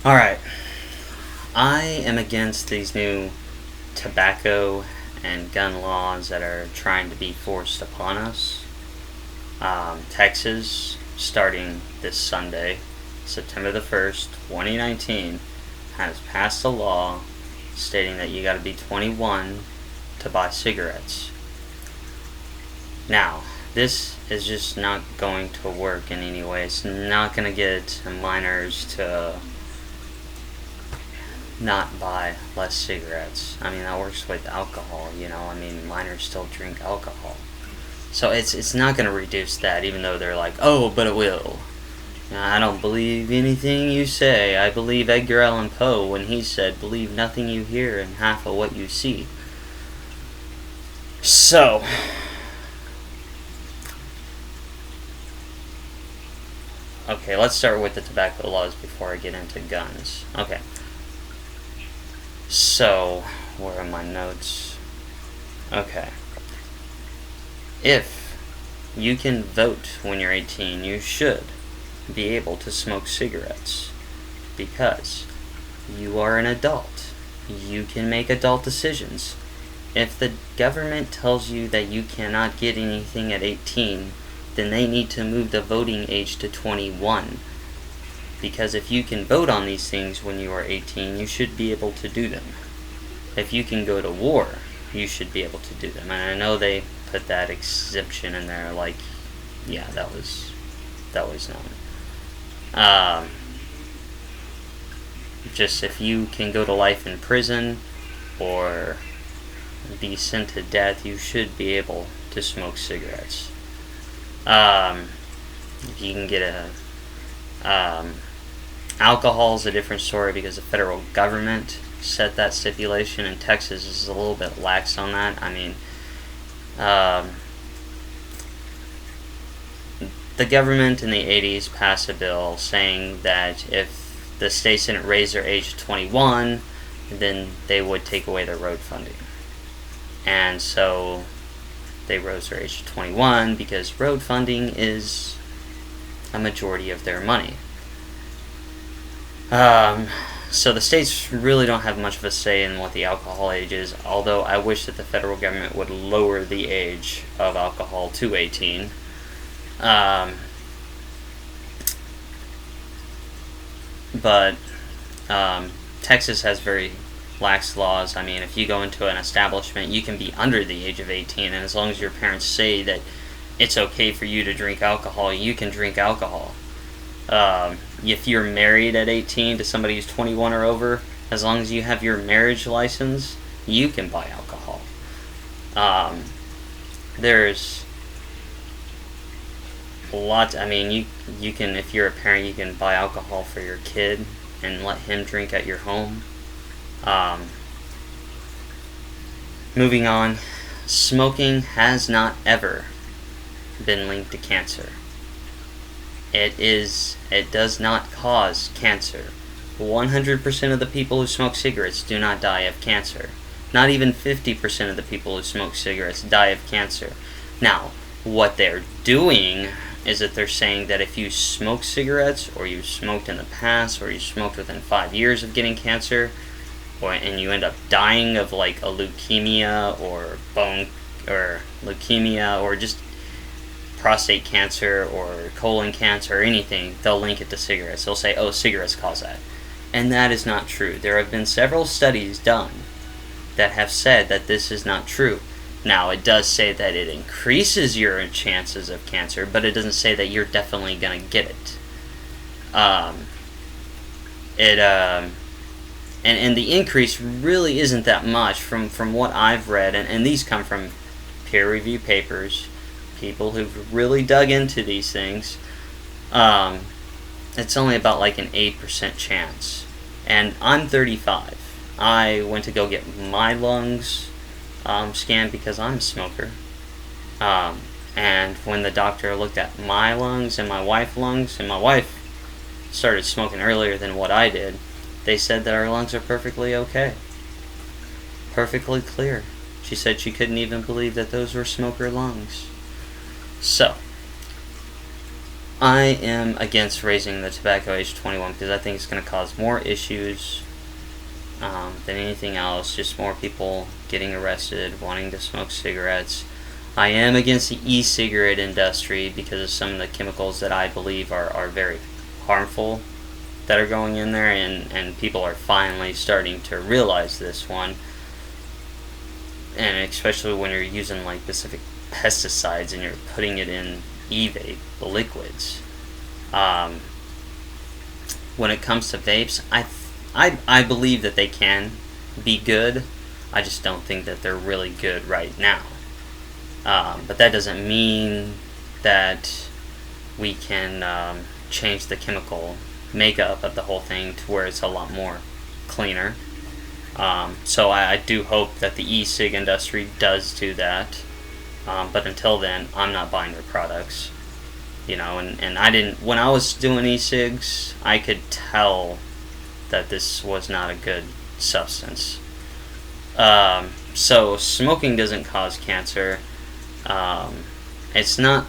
Alright, I am against these new tobacco and gun laws that are trying to be forced upon us. Texas, starting this Sunday, September the 1st, 2019, has passed a law stating that you gotta be 21 to buy cigarettes. Now, this is just not going to work in any way. It's not going to get minors to not buy less cigarettes. I mean, that works with alcohol, I mean, minors still drink alcohol. So it's not going to reduce that, even though they're like, oh, but it will. I don't believe anything you say. I believe Edgar Allan Poe when he said, believe nothing you hear and half of what you see. So, okay, let's start with the tobacco laws before I get into guns. Okay. So, where are my notes? Okay. If you can vote when you're 18, you should be able to smoke cigarettes because you are an adult. You can make adult decisions. If the government tells you that you cannot get anything at 18, then they need to move the voting age to 21. Because if you can vote on these things when you are 18, you should be able to do them. If you can go to war, you should be able to do them. And I know they put that exemption in there, like, yeah, that was known. Just if you can go to life in prison or be sent to death, you should be able to smoke cigarettes. If you can get alcohol's a different story because the federal government set that stipulation, and Texas is a little bit lax on that. I mean, the government in the 80s passed a bill saying that if the states didn't raise their age to 21, then they would take away their road funding. And so they rose their age to 21 because road funding is a majority of their money. So the states really don't have much of a say in what the alcohol age is, although I wish that the federal government would lower the age of alcohol to 18. But Texas has very lax laws. I mean, if you go into an establishment, you can be under the age of 18, and as long as your parents say that it's okay for you to drink alcohol, you can drink alcohol. If you're married at 18 to somebody who's 21 or over, as long as you have your marriage license, you can buy alcohol. There's lots. I mean, you can, if you're a parent, you can buy alcohol for your kid and let him drink at your home. Moving on, smoking has not ever been linked to cancer. It does not cause cancer. 100% of the people who smoke cigarettes do not die of cancer. Not even 50% of the people who smoke cigarettes die of cancer. Now, what they're doing is that they're saying that if you smoke cigarettes, or you smoked in the past, or you smoked within 5 years of getting cancer, and you end up dying of like a leukemia or leukemia or just prostate cancer or colon cancer or anything, they'll link it to cigarettes. They'll say, oh, cigarettes cause that. And that is not true. There have been several studies done that have said that this is not true. Now, it does say that it increases your chances of cancer, but it doesn't say that you're definitely going to get it. And the increase really isn't that much from what I've read, and these come from peer-reviewed papers, people who've really dug into these things. It's only about like an 8% chance. And I'm 35. I went to go get my lungs scanned because I'm a smoker. And when the doctor looked at my lungs and my wife's lungs, and my wife started smoking earlier than what I did, they said that our lungs are perfectly okay. Perfectly clear. She said she couldn't even believe that those were smoker lungs. So, I am against raising the tobacco age to 21 because I think it's going to cause more issues than anything else. Just more people getting arrested, wanting to smoke cigarettes. I am against the e-cigarette industry because of some of the chemicals that I believe are very harmful that are going in there, and people are finally starting to realize this one. And especially when you're using like specific pesticides and you're putting it in e-vape liquids. When it comes to vapes, I believe that they can be good. I just don't think that they're really good right now. But that doesn't mean that we can change the chemical makeup of the whole thing to where it's a lot more cleaner. So I do hope that the e-cig industry does do that. But until then, I'm not buying their products. And I didn't, when I was doing e-cigs, I could tell that this was not a good substance. So smoking doesn't cause cancer. It's not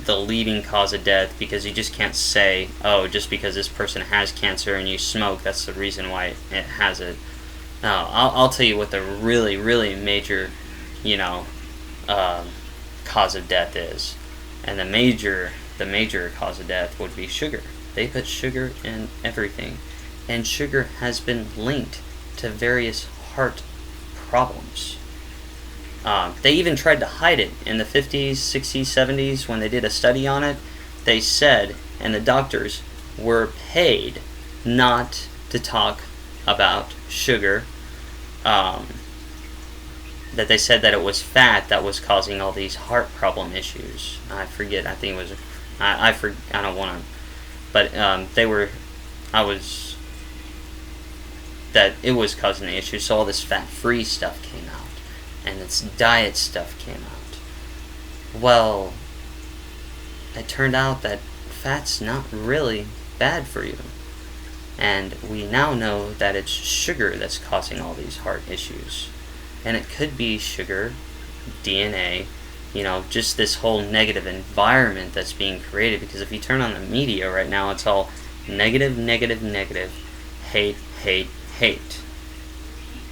the leading cause of death, because you just can't say, oh, just because this person has cancer and you smoke, that's the reason why it has it. No, I'll tell you what the really, really major, cause of death is. And the major cause of death would be sugar. They put sugar in everything. And sugar has been linked to various heart problems. They even tried to hide it in the 50s, 60s, 70s when they did a study on it. They said, and the doctors were paid not to talk about sugar, that they said that it was fat that was causing all these heart problem issues. I forget, I think it was, I don't want to, but that it was causing the issue, so all this fat-free stuff came out. And its diet stuff came out. Well, it turned out that fat's not really bad for you. And we now know that it's sugar that's causing all these heart issues. And it could be sugar, DNA, just this whole negative environment that's being created. Because if you turn on the media right now, it's all negative, negative, negative, hate, hate, hate.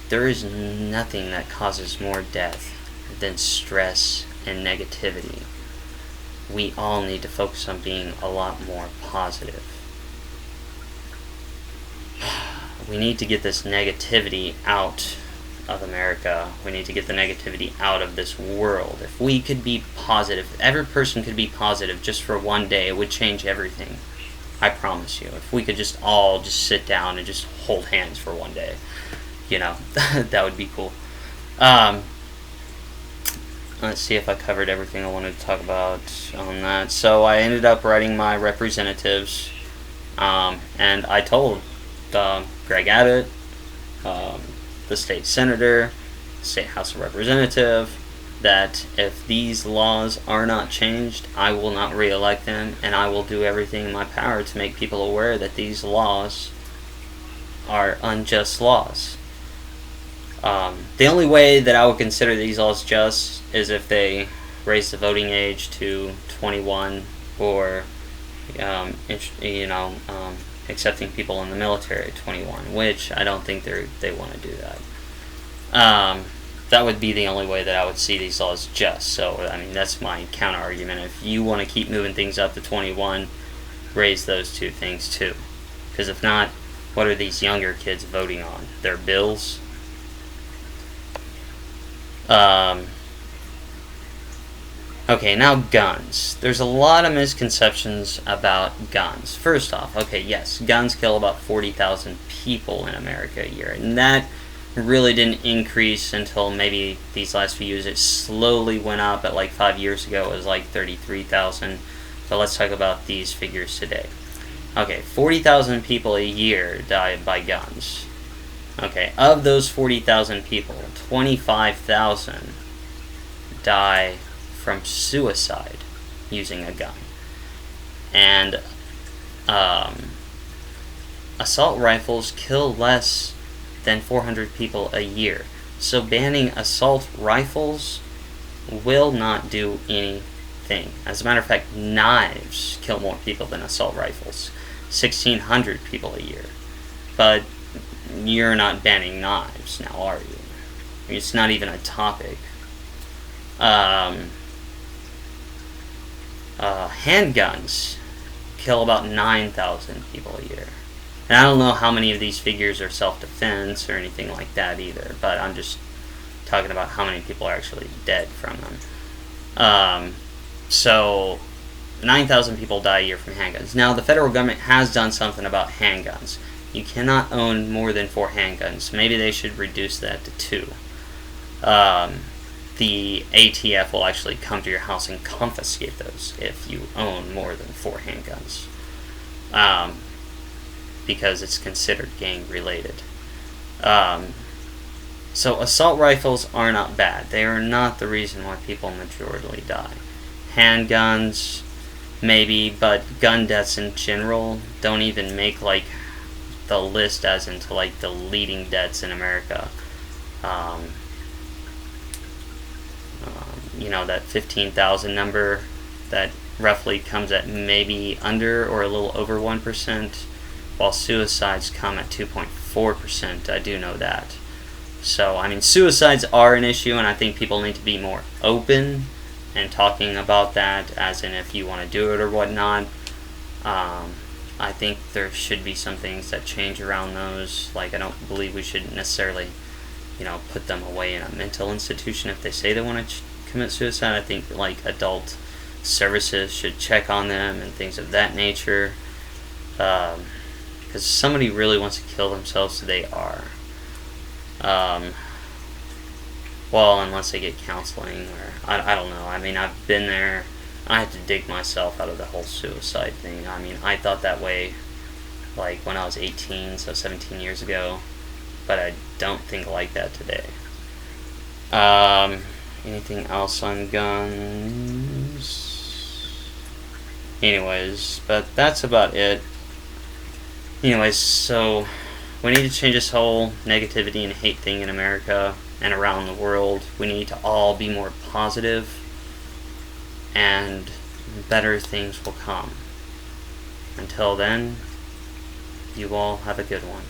There is nothing that causes more death than stress and negativity. We all need to focus on being a lot more positive. We need to get this negativity out of America. We need to get the negativity out of this world. If we could be positive, every person could be positive just for one day, it would change everything. I promise you. If we could just all just sit down and just hold hands for one day. That would be cool. Let's see if I covered everything I wanted to talk about on that. So I ended up writing my representatives, and I told Greg Abbott, the state senator, state House of Representative, that if these laws are not changed, I will not re-elect them, and I will do everything in my power to make people aware that these laws are unjust laws. The only way that I would consider these laws just is if they raise the voting age to 21, or accepting people in the military at 21, which I don't think they want to do that. That would be the only way that I would see these laws just. So, that's my counter argument. If you want to keep moving things up to 21, raise those two things too. Because if not, what are these younger kids voting on? Their bills? Okay, now guns. There's a lot of misconceptions about guns. First off, yes, guns kill about 40,000 people in America a year, and that really didn't increase until maybe these last few years. It slowly went up. At 5 years ago, it was 33,000. So let's talk about these figures today. 40,000 people a year die by guns. Of those 40,000 people, 25,000 die from suicide using a gun. And assault rifles kill less than 400 people a year. So banning assault rifles will not do anything thing. As a matter of fact, knives kill more people than assault rifles. 1,600 people a year. But you're not banning knives now, are you? I mean, it's not even a topic. Handguns kill about 9,000 people a year. And I don't know how many of these figures are self-defense or anything like that either, but I'm just talking about how many people are actually dead from them. So 9,000 people die a year from handguns. Now, the federal government has done something about handguns. You cannot own more than 4 handguns. Maybe they should reduce that to 2. The ATF will actually come to your house and confiscate those if you own more than 4 handguns. Because it's considered gang-related. So assault rifles are not bad. They are not the reason why people majorly die. Handguns, maybe, but gun deaths in general don't even make, like, the list as into, like, the leading deaths in America. You know, that 15,000 number that roughly comes at maybe under or a little over 1%, while suicides come at 2.4%. I do know that. So, I mean, suicides are an issue, and I think people need to be more open and talking about that, as in if you want to do it or whatnot. I think there should be some things that change around those. Like, I don't believe we should necessarily, put them away in a mental institution if they say they want to commit suicide. I think, like, adult services should check on them and things of that nature. Because somebody really wants to kill themselves, they are. Well, unless they get counseling, or I don't know. I mean, I've been there. I had to dig myself out of the whole suicide thing. I mean, I thought that way, like, when I was 18, so 17 years ago, but I don't think like that today. Anything else on guns? Anyways, but that's about it. Anyways, so we need to change this whole negativity and hate thing in America and around the world. We need to all be more positive, and better things will come. Until then, you all have a good one.